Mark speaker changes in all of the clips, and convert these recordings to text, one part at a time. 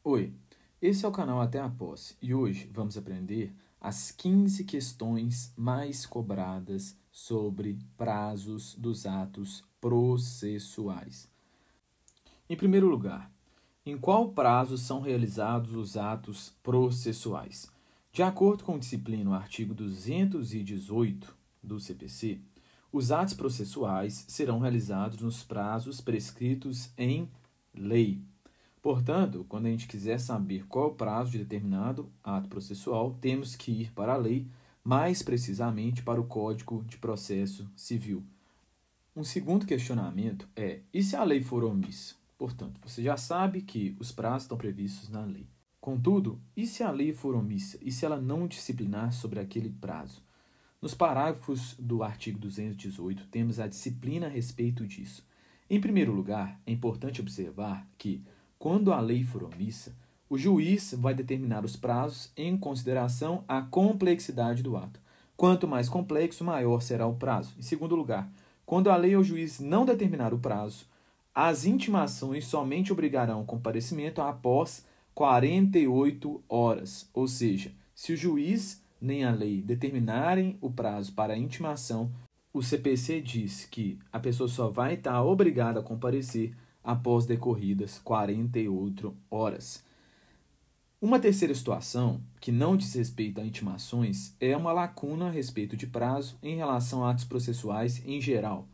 Speaker 1: Oi, esse é o canal Até a Posse e hoje vamos aprender as 15 questões mais cobradas sobre prazos dos atos processuais. Em primeiro lugar, em qual prazo são realizados os atos processuais? De acordo com o disciplina o artigo 218 do CPC, os atos processuais serão realizados nos prazos prescritos em lei. Portanto, quando a gente quiser saber qual é o prazo de determinado ato processual, temos que ir para a lei, mais precisamente para o Código de Processo Civil. Um segundo questionamento é: e se a lei for omissa? Portanto, você já sabe que os prazos estão previstos na lei. Contudo, e se a lei for omissa? E se ela não disciplinar sobre aquele prazo? Nos parágrafos do artigo 218, temos a disciplina a respeito disso. Em primeiro lugar, é importante observar que, quando a lei for omissa, o juiz vai determinar os prazos em consideração à complexidade do ato. Quanto mais complexo, maior será o prazo. Em segundo lugar, quando a lei ou o juiz não determinar o prazo, as intimações somente obrigarão o comparecimento após 48 horas. Ou seja, se o juiz nem a lei determinarem o prazo para a intimação, o CPC diz que a pessoa só vai estar obrigada a comparecer após decorridas 48 horas. Uma terceira situação, que não diz respeito a intimações, é uma lacuna a respeito de prazo em relação a atos processuais em geral.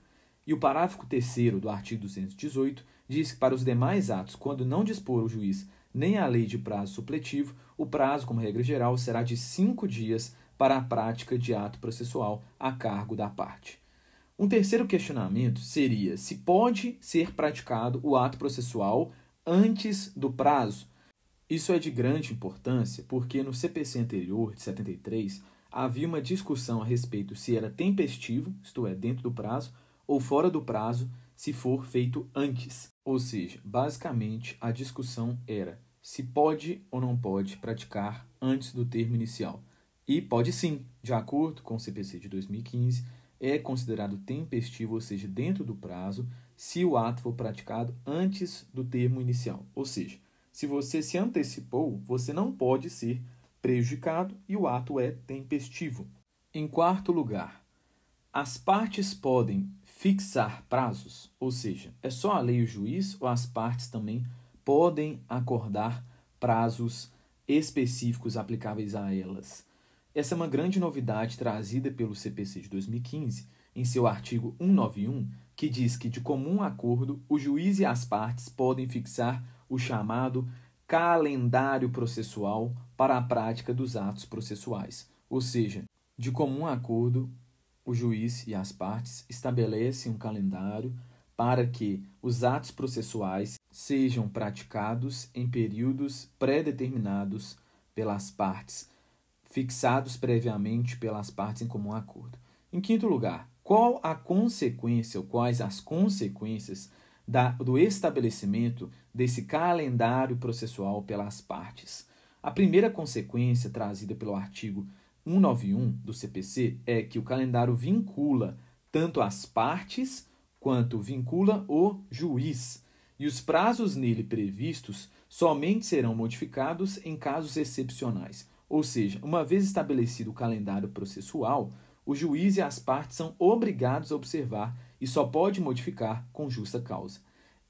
Speaker 1: E o parágrafo 3º do artigo 218 diz que para os demais atos, quando não dispor o juiz nem a lei de prazo supletivo, o prazo, como regra geral, será de 5 dias para a prática de ato processual a cargo da parte. Um terceiro questionamento seria se pode ser praticado o ato processual antes do prazo. Isso é de grande importância porque no CPC anterior, de 73, havia uma discussão a respeito se era tempestivo, isto é, dentro do prazo, ou fora do prazo, se for feito antes. Ou seja, basicamente a discussão era se pode ou não pode praticar antes do termo inicial. E pode sim, de acordo com o CPC de 2015, é considerado tempestivo, ou seja, dentro do prazo, se o ato for praticado antes do termo inicial. Ou seja, se você se antecipou, você não pode ser prejudicado e o ato é tempestivo. Em quarto lugar, as partes podem fixar prazos, ou seja, é só a lei e o juiz ou as partes também podem acordar prazos específicos aplicáveis a elas. Essa é uma grande novidade trazida pelo CPC de 2015, em seu artigo 191, que diz que, de comum acordo, o juiz e as partes podem fixar o chamado calendário processual para a prática dos atos processuais. Ou seja, de comum acordo, o juiz e as partes estabelecem um calendário para que os atos processuais sejam praticados em períodos pré-determinados pelas partes, fixados previamente pelas partes em comum acordo. Em quinto lugar, qual a consequência ou quais as consequências do estabelecimento desse calendário processual pelas partes? A primeira consequência trazida pelo artigo 191 do CPC é que o calendário vincula tanto as partes quanto vincula o juiz, e os prazos nele previstos somente serão modificados em casos excepcionais. Ou seja, uma vez estabelecido o calendário processual, o juiz e as partes são obrigados a observar e só pode modificar com justa causa.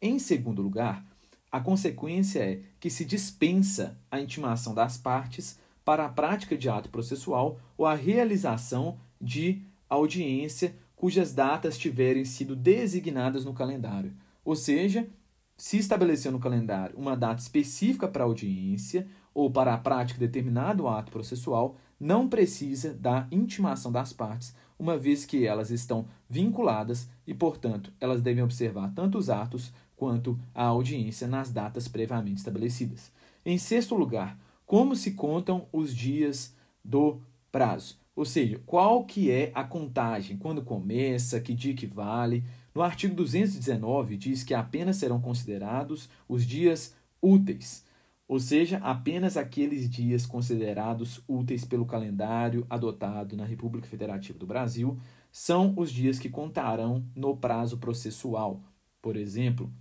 Speaker 1: Em segundo lugar, a consequência é que se dispensa a intimação das partes para a prática de ato processual ou a realização de audiência cujas datas tiverem sido designadas no calendário. Ou seja, se estabeleceu no calendário uma data específica para a audiência ou para a prática de determinado ato processual, não precisa da intimação das partes, uma vez que elas estão vinculadas e, portanto, elas devem observar tanto os atos quanto a audiência nas datas previamente estabelecidas. Em sexto lugar, como se contam os dias do prazo? Ou seja, qual que é a contagem? Quando começa? Que dia que vale? No artigo 219 diz que apenas serão considerados os dias úteis, ou seja, apenas aqueles dias considerados úteis pelo calendário adotado na República Federativa do Brasil são os dias que contarão no prazo processual. Por exemplo,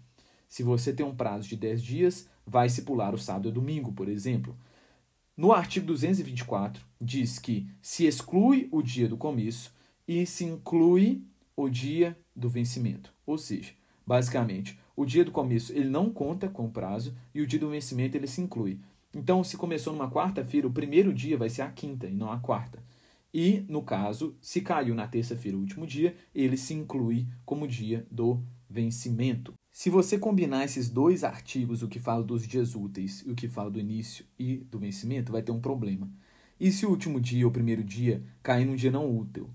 Speaker 1: se você tem um prazo de 10 dias, vai se pular o sábado e o domingo, por exemplo. No artigo 224, diz que se exclui o dia do começo e se inclui o dia do vencimento. Ou seja, basicamente, o dia do começo ele não conta com o prazo e o dia do vencimento ele se inclui. Então, se começou numa quarta-feira, o primeiro dia vai ser a quinta e não a quarta. E, no caso, se caiu na terça-feira o último dia, ele se inclui como dia do vencimento. Se você combinar esses dois artigos, o que fala dos dias úteis e o que fala do início e do vencimento, vai ter um problema. E se o último dia ou o primeiro dia cair num dia não útil?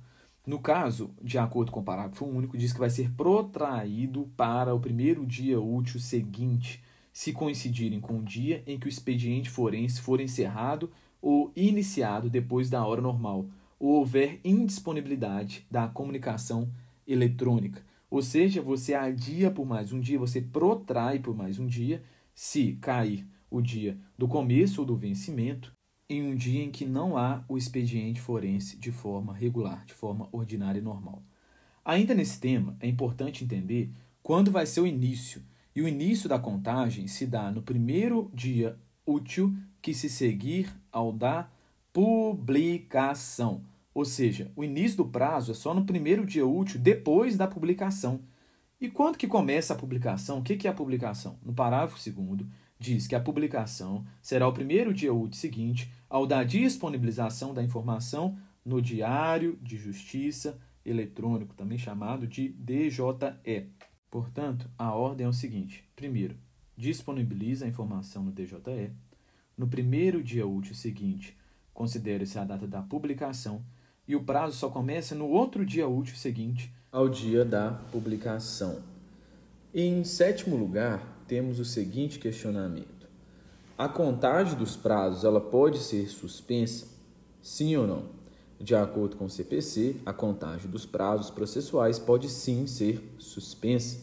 Speaker 1: No caso, de acordo com o parágrafo único, diz que vai ser protraído para o primeiro dia útil seguinte, se coincidirem com o dia em que o expediente forense for encerrado ou iniciado depois da hora normal, ou houver indisponibilidade da comunicação eletrônica. Ou seja, você adia por mais um dia, você protrai por mais um dia, se cair o dia do começo ou do vencimento, em um dia em que não há o expediente forense de forma regular, de forma ordinária e normal. Ainda nesse tema, é importante entender quando vai ser o início. E o início da contagem se dá no primeiro dia útil que se seguir ao da publicação. Ou seja, o início do prazo é só no primeiro dia útil depois da publicação. E quando que começa a publicação? O que é a publicação? No parágrafo 2º, diz que a publicação será o primeiro dia útil seguinte ao da disponibilização da informação no Diário de Justiça Eletrônico, também chamado de DJE. Portanto, a ordem é o seguinte. Primeiro, disponibiliza a informação no DJE. No primeiro dia útil seguinte, considere-se a data da publicação e o prazo só começa no outro dia útil seguinte ao dia da publicação. Em sétimo lugar, temos o seguinte questionamento. A contagem dos prazos ela pode ser suspensa? Sim ou não? De acordo com o CPC, a contagem dos prazos processuais pode sim ser suspensa.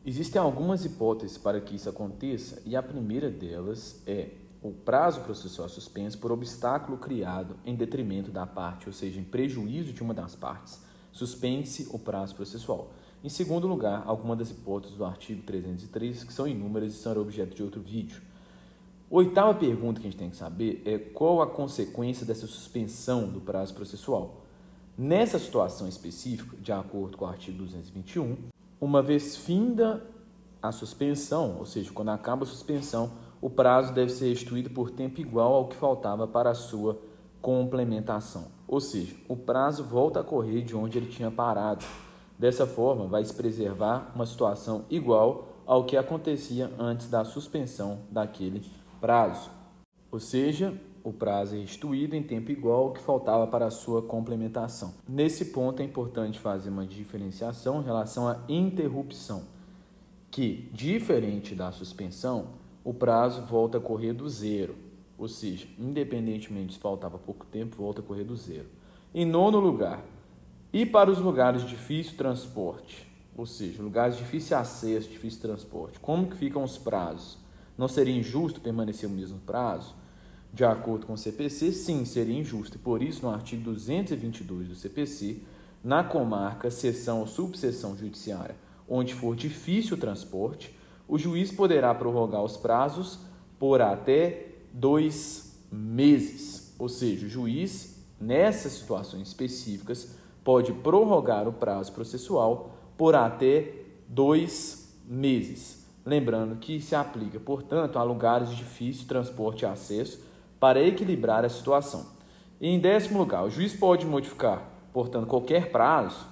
Speaker 1: Existem algumas hipóteses para que isso aconteça e a primeira delas é o prazo processual suspenso por obstáculo criado em detrimento da parte, ou seja, em prejuízo de uma das partes, suspende-se o prazo processual. Em segundo lugar, algumas das hipóteses do artigo 303, que são inúmeras e serão objeto de outro vídeo. Oitava pergunta que a gente tem que saber é qual a consequência dessa suspensão do prazo processual. Nessa situação específica, de acordo com o artigo 221, uma vez finda a suspensão, ou seja, quando acaba a suspensão, o prazo deve ser restituído por tempo igual ao que faltava para a sua complementação. Ou seja, o prazo volta a correr de onde ele tinha parado. Dessa forma, vai se preservar uma situação igual ao que acontecia antes da suspensão daquele prazo. Ou seja, o prazo é restituído em tempo igual ao que faltava para a sua complementação. Nesse ponto é importante fazer uma diferenciação em relação à interrupção, que, diferente da suspensão, o prazo volta a correr do zero, ou seja, independentemente se faltava pouco tempo, volta a correr do zero. Em nono lugar, e para os lugares de difícil transporte, ou seja, lugares de difícil acesso, difícil transporte, como que ficam os prazos? Não seria injusto permanecer o mesmo prazo? De acordo com o CPC, sim, seria injusto. E por isso, no artigo 222 do CPC, na comarca, seção ou subseção judiciária, onde for difícil o transporte, o juiz poderá prorrogar os prazos por até 2 meses. Ou seja, o juiz, nessas situações específicas, pode prorrogar o prazo processual por até 2 meses. Lembrando que se aplica, portanto, a lugares de difícil transporte e acesso para equilibrar a situação. E em décimo lugar, o juiz pode modificar, portanto, qualquer prazo,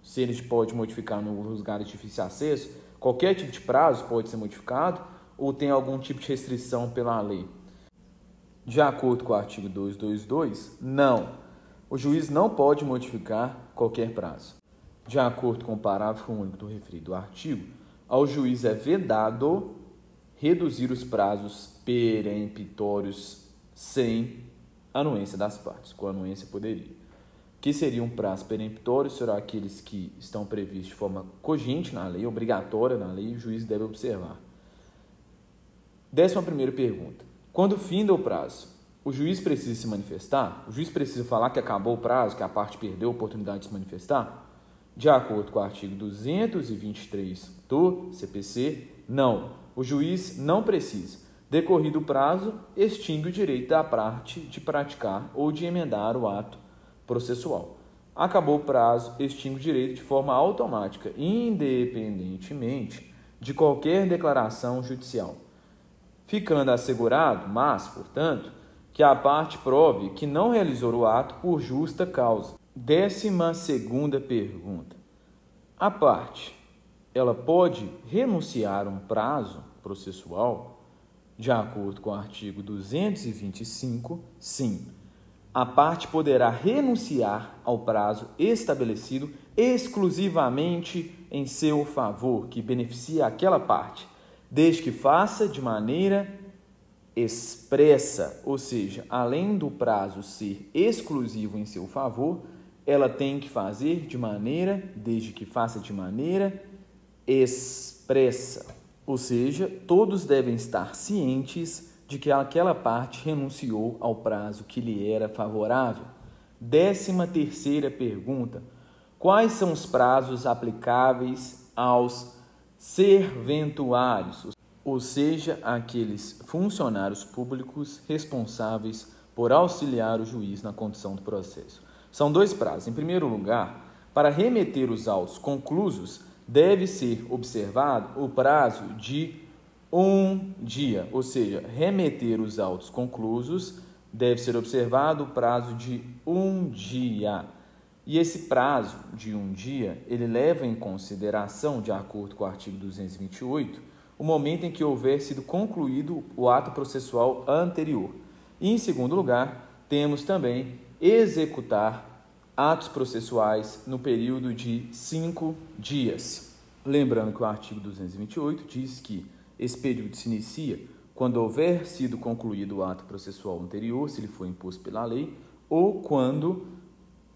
Speaker 1: se ele pode modificar nos lugares de difícil acesso, qualquer tipo de prazo pode ser modificado ou tem algum tipo de restrição pela lei? De acordo com o artigo 222, não. O juiz não pode modificar qualquer prazo. De acordo com o parágrafo único do referido artigo, ao juiz é vedado reduzir os prazos peremptórios sem anuência das partes. Com anuência poderia. Que seria um prazo peremptório, serão aqueles que estão previstos de forma cogente na lei, obrigatória na lei, e o juiz deve observar. 11ª pergunta. Quando finda o prazo, o juiz precisa se manifestar? O juiz precisa falar que acabou o prazo, que a parte perdeu a oportunidade de se manifestar? De acordo com o artigo 223 do CPC, não. O juiz não precisa. Decorrido o prazo, extingue o direito da parte de praticar ou de emendar o ato processual. Acabou o prazo, extingue o direito de forma automática, independentemente de qualquer declaração judicial, ficando assegurado, mas, portanto, que a parte prove que não realizou o ato por justa causa. 12ª pergunta. A parte, ela pode renunciar a um prazo processual? De acordo com o artigo 225, sim. A parte poderá renunciar ao prazo estabelecido exclusivamente em seu favor, que beneficia aquela parte, desde que faça de maneira expressa, ou seja, além do prazo ser exclusivo em seu favor, ela tem que fazer desde que faça de maneira expressa. Ou seja, todos devem estar cientes de que aquela parte renunciou ao prazo que lhe era favorável. 13ª pergunta. Quais são os prazos aplicáveis aos serventuários, ou seja, aqueles funcionários públicos responsáveis por auxiliar o juiz na condução do processo? São 2 prazos. Em primeiro lugar, para remeter os autos conclusos, deve ser observado o prazo de 1 dia, ou seja, remeter os autos conclusos deve ser observado o prazo de 1 dia. E esse prazo de 1 dia, ele leva em consideração, de acordo com o artigo 228, o momento em que houver sido concluído o ato processual anterior. E, em segundo lugar, temos também executar atos processuais no período de 5 dias. Lembrando que o artigo 228 diz que esse período se inicia quando houver sido concluído o ato processual anterior, se ele for imposto pela lei, ou quando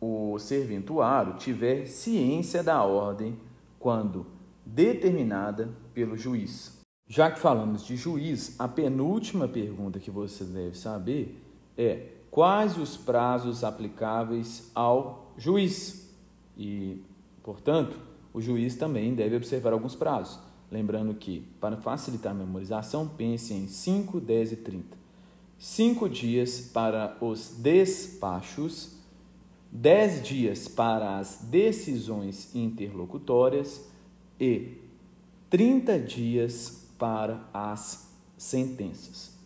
Speaker 1: o serventuário tiver ciência da ordem quando determinada pelo juiz. Já que falamos de juiz, a penúltima pergunta que você deve saber é: quais os prazos aplicáveis ao juiz? E, portanto, o juiz também deve observar alguns prazos. Lembrando que, para facilitar a memorização, pense em 5, 10 e 30. 5 dias para os despachos, 10 dias para as decisões interlocutórias e 30 dias para as sentenças.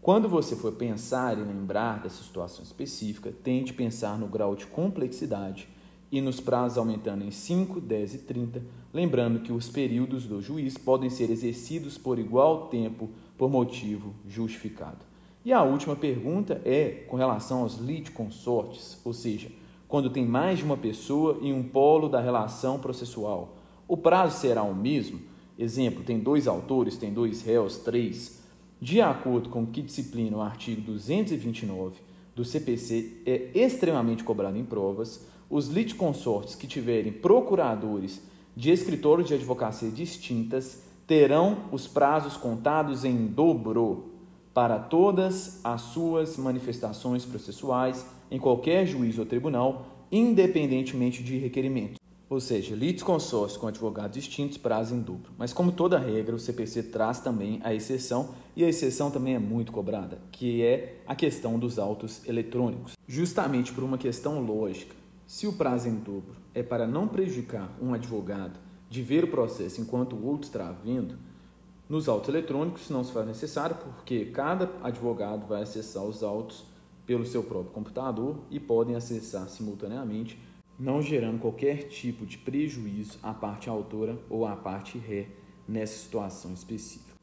Speaker 1: Quando você for pensar e lembrar dessa situação específica, tente pensar no grau de complexidade e nos prazos aumentando em 5, 10 e 30, lembrando que os períodos do juiz podem ser exercidos por igual tempo por motivo justificado. E a última pergunta é com relação aos litisconsortes, ou seja, quando tem mais de uma pessoa em um polo da relação processual. O prazo será o mesmo? Exemplo, tem 2 autores, tem 2 réus, 3. De acordo com o que disciplina o artigo 229 do CPC, é extremamente cobrado em provas. Os litisconsortes que tiverem procuradores de escritórios de advocacia distintas terão os prazos contados em dobro para todas as suas manifestações processuais em qualquer juízo ou tribunal, independentemente de requerimento. Ou seja, litisconsórcio com advogados distintos, prazo em dobro. Mas como toda regra, o CPC traz também a exceção, e a exceção também é muito cobrada, que é a questão dos autos eletrônicos. Justamente por uma questão lógica, se o prazo em dobro é para não prejudicar um advogado de ver o processo enquanto o outro está vendo, nos autos eletrônicos não se faz necessário, porque cada advogado vai acessar os autos pelo seu próprio computador e podem acessar simultaneamente, não gerando qualquer tipo de prejuízo à parte autora ou à parte ré nessa situação específica.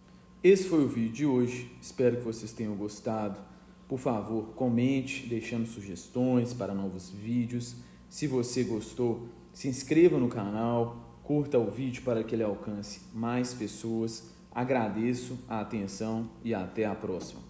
Speaker 1: Esse foi o vídeo de hoje, espero que vocês tenham gostado. Por favor, comente, deixando sugestões para novos vídeos. Se você gostou, se inscreva no canal, curta o vídeo para que ele alcance mais pessoas. Agradeço a atenção e até a próxima.